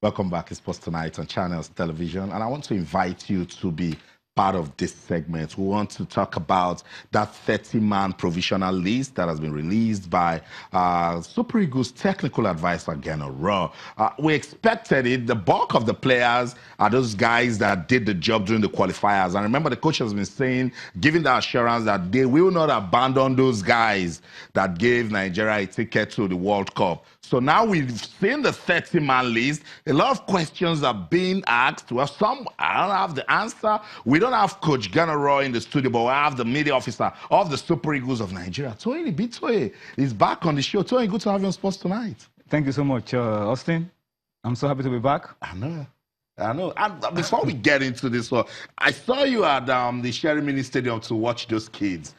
Welcome back. It's Sports Tonight on Channels Television, and I want to invite you to be part of this segment. We want to talk about that 30-man provisional list that has been released by Super Eagles technical advisor Geno Raw. We expected it. The bulk of the players are those guys that did the job during the qualifiers. And remember, the coach has been saying, giving the assurance that they will not abandon those guys that gave Nigeria a ticket to the World Cup. So now we've seen the 30-man list. A lot of questions are being asked. Well, some, I don't have the answer. We don't have Coach Geno Raw in the studio, but we have the media officer of the Super Eagles of Nigeria. Toyin Ibitoye is back on the show. Toyin, good to have you on Sports Tonight. Thank you so much, Austin. I'm so happy to be back. I know. And before we get into this, I saw you at the Sherry Mini Stadium to watch those kids.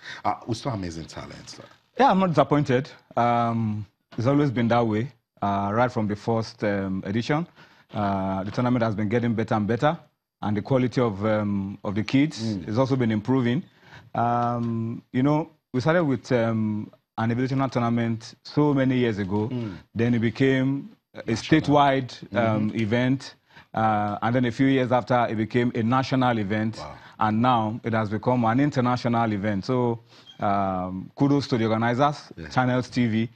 We saw amazing talent, sir. Yeah, I'm not disappointed. It's always been that way, right from the first edition. The tournament has been getting better and better, and the quality of the kids has also been improving. You know, we started with an invitational tournament so many years ago. Then it became a statewide event, and then a few years after, it became a national event. Wow. And now it has become an international event. So kudos to the organizers, Channels TV,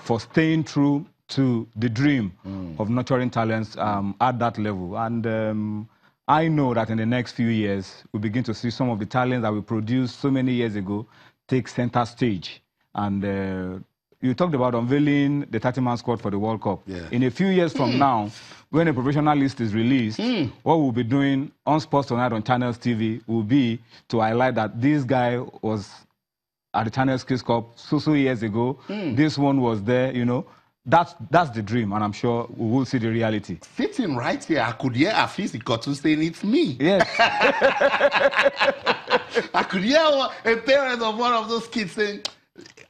for staying true to the dream of nurturing talents at that level. And I know that in the next few years, we'll begin to see some of the talents that we produced so many years ago take center stage. And you talked about unveiling the 30-man squad for the World Cup. Yeah. In a few years from now, when a provisional list is released, what we'll be doing on Sports Tonight on Channels TV will be to highlight that this guy was at the Channels Kids Cup so years ago. This one was there, you know. That's the dream, and I'm sure we will see the reality. Sitting right here, I could hear Afis Ikotu saying, it's me. Yes. I could hear a parent of one of those kids saying,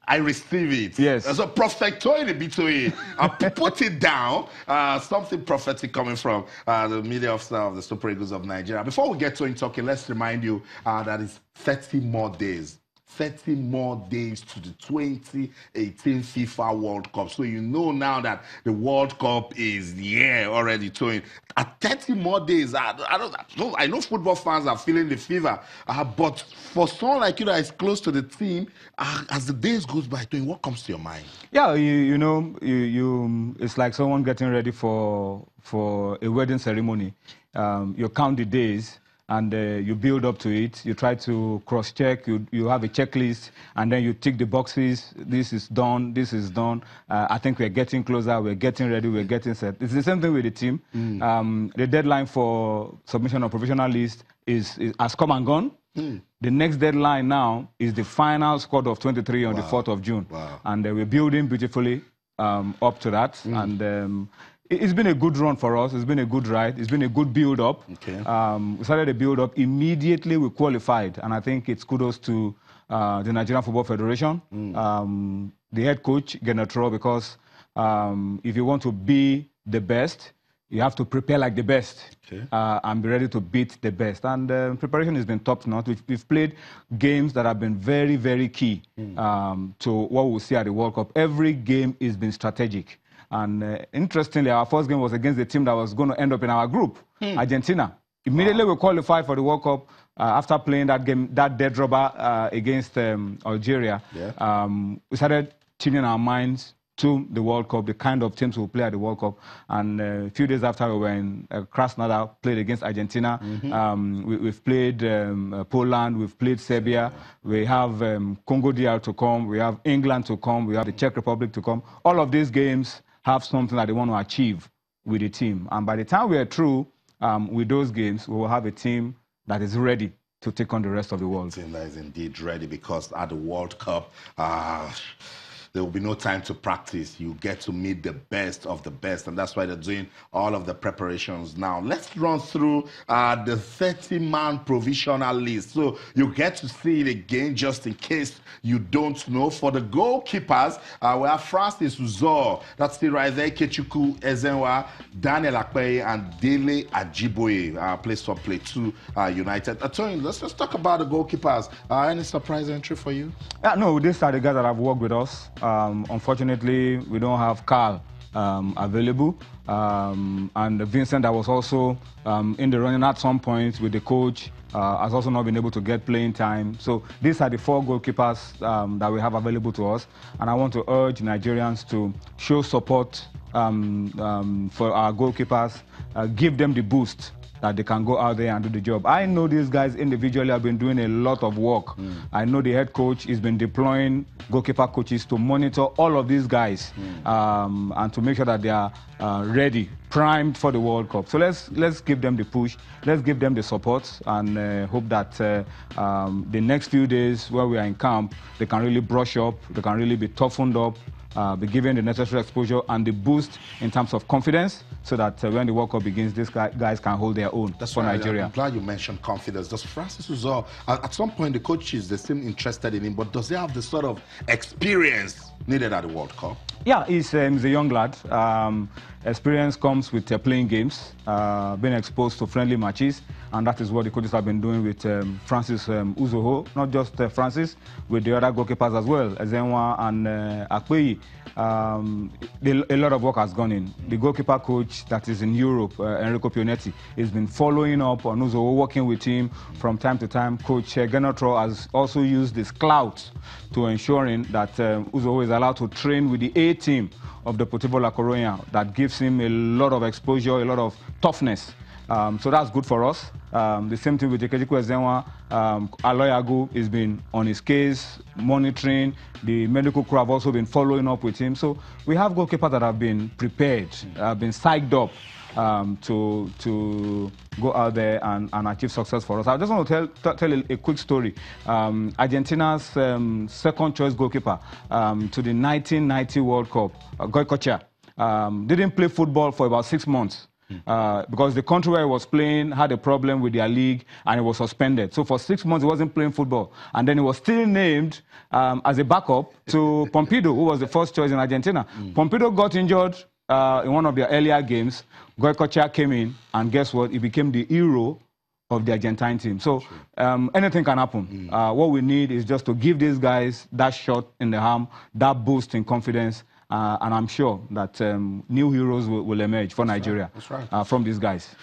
I receive it. Yes. So Prophet Toyin Ibitoye, I put it down. Something prophetic coming from the media officer of the Super Eagles of Nigeria. Before we get to him talking, let's remind you that it's 30 more days. 30 more days to the 2018 FIFA World Cup. So you know now that the World Cup is here already, Toyin. At 30 more days, I know football fans are feeling the fever, but for someone like you that is close to the team, as the days goes by, Toyin, what comes to your mind? Yeah, you know, it's like someone getting ready for a wedding ceremony. You count the days, and you build up to it. You try to cross-check. You have a checklist, and then you tick the boxes. This is done. This is done. I think we're getting closer. We're getting ready. We're getting set. It's the same thing with the team. The deadline for submission of provisional list has come and gone. The next deadline now is the final squad of 23 on the 4th of June. Wow. And we're building beautifully up to that. And it's been a good run for us. It's been a good ride. It's been a good build-up. Okay. We started the build-up. Immediately, we qualified. And I think it's kudos to the Nigerian Football Federation, the head coach, Geno Raw, because if you want to be the best, you have to prepare like the best, and be ready to beat the best. And preparation has been top-notch. We've played games that have been very, very key to what we'll see at the World Cup. Every game has been strategic. And interestingly, our first game was against the team that was going to end up in our group, Argentina. Immediately we qualified for the World Cup after playing that game, that dead rubber against Algeria. Yeah. We started tuning our minds to the World Cup, the kind of teams who play at the World Cup. And a few days after, we were in Krasnodar, played against Argentina. We've played Poland, we've played Serbia. We have Congo DR to come, we have England to come, we have the Czech Republic to come. All of these games have something that they want to achieve with the team. And by the time we are through with those games, we will have a team that is ready to take on the rest of the world. A team that is indeed ready, because at the World Cup, there will be no time to practice. You get to meet the best of the best, and that's why they're doing all of the preparations now. Let's run through the 30-man provisional list. So you get to see it again, just in case you don't know. For the goalkeepers, we have Francis Uzor, that's still right there, Ikechukwu Ezenwa, Daniel Akpeyi, and Dele Ajiboye, plays for Play 2 United. Toyin, let's just talk about the goalkeepers. Any surprise entry for you? No, these are the guys that have worked with us. Unfortunately, we don't have Carl available. And Vincent, that was also in the running at some point with the coach, has also not been able to get playing time. So these are the 4 goalkeepers that we have available to us. And I want to urge Nigerians to show support for our goalkeepers, give them the boost that they can go out there and do the job. I know these guys individually have been doing a lot of work. I know the head coach has been deploying goalkeeper coaches to monitor all of these guys and to make sure that they are ready, primed for the World Cup. So let's give them the push, let's give them the support, and hope that the next few days where we are in camp, they can really brush up, they can really be toughened up, be given the necessary exposure and the boost in terms of confidence, so that when the World Cup begins, these guys can hold their own. That's for right. Nigeria. I'm glad you mentioned confidence. Does Francis Uzo, at some point the coaches, they seem interested in him, but does he have the sort of experience needed at the World Cup? Yeah, he's a young lad. Experience comes with playing games, being exposed to friendly matches, and that is what the coaches have been doing with Francis Uzoho, not just Francis, with the other goalkeepers as well, Ezenwa and Akpeyi. A lot of work has gone in. The goalkeeper coach that is in Europe, Enrico Pionetti, has been following up on Uzoho, working with him from time to time. Coach Genotro has also used this clout to ensuring that Uzoho is allowed to train with the A team of the Deportivo La Coruña. That gives him a lot of exposure, a lot of toughness. So that's good for us. The same thing with Ekechukwu Ezenwa. Aloyagu has been on his case, monitoring. The medical crew have also been following up with him. So we have goalkeepers that have been prepared, have been psyched up to go out there and achieve success for us. I just want to tell a quick story. Argentina's second choice goalkeeper to the 1990 World Cup, Goycochea, didn't play football for about 6 months. Because the country where he was playing had a problem with their league and he was suspended. So for 6 months he wasn't playing football. And then he was still named as a backup to Pompidou, who was the first choice in Argentina. Pompidou got injured in one of their earlier games. Goycochea came in, and guess what? He became the hero of the Argentine team. So anything can happen. What we need is just to give these guys that shot in the arm, that boost in confidence. And I'm sure that new heroes will emerge for Nigeria. That's right. From these guys.